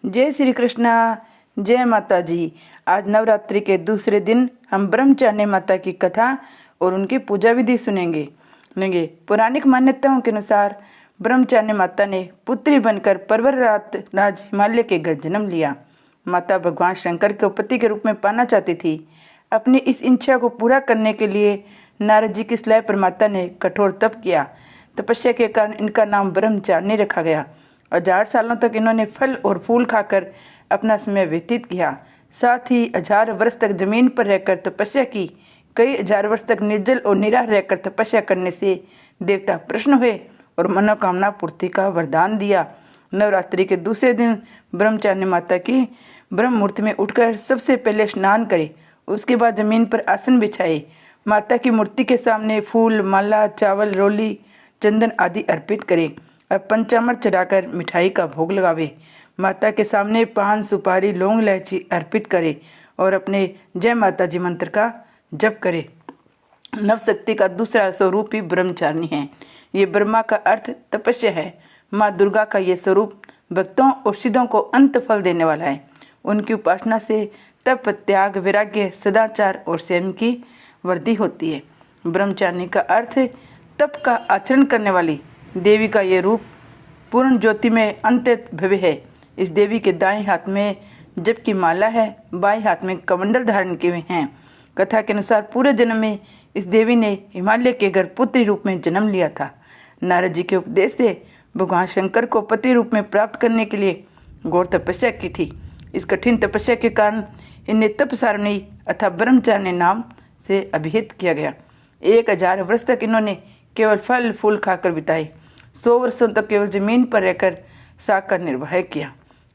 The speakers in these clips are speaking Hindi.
जय श्री कृष्णा। जय माता जी। आज नवरात्रि के दूसरे दिन हम ब्रह्मचारिणी माता की कथा और उनकी पूजा विधि सुनेंगे। पौराणिक मान्यताओं के अनुसार ब्रह्मचारिणी माता ने पुत्री बनकर पर्वतराज राज हिमालय के घर जन्म लिया। माता भगवान शंकर को पति के रूप में पाना चाहती थी। अपनी इस इच्छा को पूरा करने के लिए नारद जी की सलाह पर माता ने कठोर तप किया। तपस्या के कारण इनका नाम ब्रह्मचारिणी रखा गया। 1000 सालों तक इन्होंने फल और फूल खाकर अपना समय व्यतीत किया। साथ ही 1000 वर्ष तक जमीन पर रहकर तपस्या की। कई 1000 वर्ष तक निर्जल और निराह रहकर तपस्या करने से देवता प्रसन्न हुए और मनोकामना पूर्ति का वरदान दिया। नवरात्रि के दूसरे दिन ब्रह्मचारिणी माता की ब्रह्म मुहूर्त में उठकर सबसे पहले स्नान करें। उसके बाद जमीन पर आसन बिछाए। माता की मूर्ति के सामने फूल, माला, चावल, रोली, चंदन आदि अर्पित करें और पंचामृत चढ़ाकर मिठाई का भोग लगावे। माता के सामने पान, सुपारी, लौंग, इलायची अर्पित करें और अपने जय माता जी मंत्र का जप करें। नवशक्ति का दूसरा स्वरूप ही ब्रह्मचारिणी है। ये ब्रह्मा का अर्थ तपस्या है। माँ दुर्गा का ये स्वरूप भक्तों और सिद्धों को अंत फल देने वाला है। उनकी उपासना से तप, त्याग, वैराग्य, सदाचार और संयम की वृद्धि होती है। ब्रह्मचारिणी का अर्थ तप का आचरण करने वाली देवी का ये रूप पूर्ण ज्योति में अंतत भव्य है। इस देवी के दाएं हाथ में जप की माला है, बाएं हाथ में कमंडल धारण किए हुए हैं। कथा के अनुसार पूरे जन्म में इस देवी ने हिमालय के घर पुत्री रूप में जन्म लिया था। नारद जी के उपदेश से भगवान शंकर को पति रूप में प्राप्त करने के लिए घोर तपस्या की थी। इस कठिन तपस्या के कारण इन्हें तपसारिणी अथवा ब्रह्मचारिणी नाम से अभिहित किया गया। 1000 वर्ष तक इन्होंने केवल फल फूल खाकर बिताए। 100 वर्षों तक केवल जमीन पर रहकर साग का निर्वाह किया।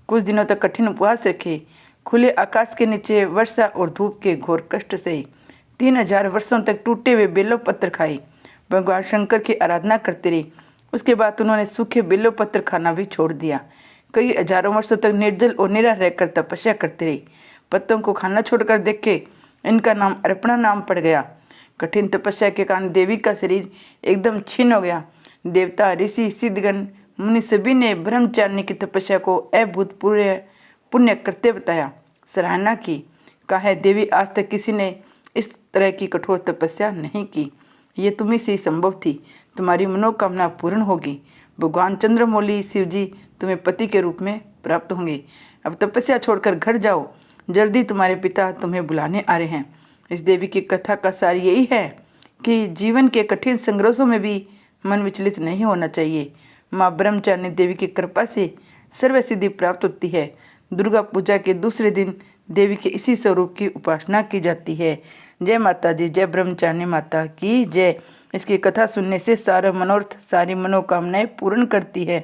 कुछ दिनों तक कठिन उपवास रखे। खुले आकाश के नीचे वर्षा और धूप के घोर कष्ट सहे। 3000 वर्षों तक टूटे हुए बेलो पत्र खाए। भगवान शंकर की आराधना करते रहे। उसके बाद उन्होंने सूखे बेलो पत्र खाना भी छोड़ दिया। कई हजारों वर्षों तक निर्जल और निराह रहकर तपस्या करते रहे। पत्तों को खाना छोड़कर देखे इनका नाम अर्पणा नाम पड़ गया। कठिन तपस्या के कारण देवी का शरीर एकदम क्षीण हो गया। देवता, ऋषि, सिद्धगण, मुनि सभी ने ब्रह्मचारिणी की तपस्या को अभूतपूर्व पुण्य करते बताया, सराहना की। कहा है देवी आज तक किसी ने इस तरह की कठोर तपस्या नहीं की। ये तुम्ही से ही संभव थी। तुम्हारी मनोकामना पूर्ण होगी। भगवान चंद्रमौली शिव जी तुम्हें पति के रूप में प्राप्त होंगे। अब तपस्या छोड़कर घर जाओ, जल्दी तुम्हारे पिता तुम्हें बुलाने आ रहे हैं। इस देवी की कथा का सार यही है कि जीवन के कठिन संघर्षों में भी मन विचलित नहीं होना चाहिए। माँ ब्रह्मचारिणी देवी की कृपा से सर्व सिद्धि प्राप्त होती है। दुर्गा पूजा के दूसरे दिन देवी के इसी स्वरूप की उपासना की जाती है। जय माता जी। जय ब्रह्मचारिणी माता की जय। इसकी कथा सुनने से सारा मनोरथ, सारी मनोकामनाएं पूर्ण करती है।